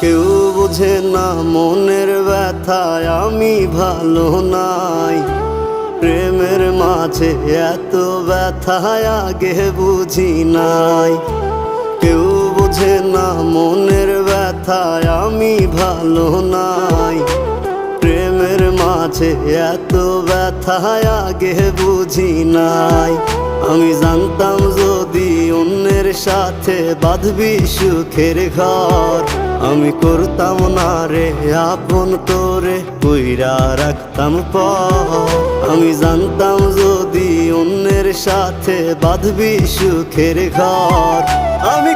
কেউ বোঝে না মনের ব্যথায় আমি ভালো নাই। প্রেমের মাঝে এত ব্যথায় আগে বুঝি নাই। কেউ বোঝে না মনের ব্যথায় আমি ভালো নাই। প্রেমের মাঝে এত ব্যথায় আগে বুঝি নাই। আমি জানতাম যদি অন্যের সাথে বাঁধবি সুখের ঘর, আমি করতাম না রে আপন তোরে কইরা রাখতাম পর। আমি জানতাম যদি অন্যের সাথে বাঁধবি সুখের ঘর, আমি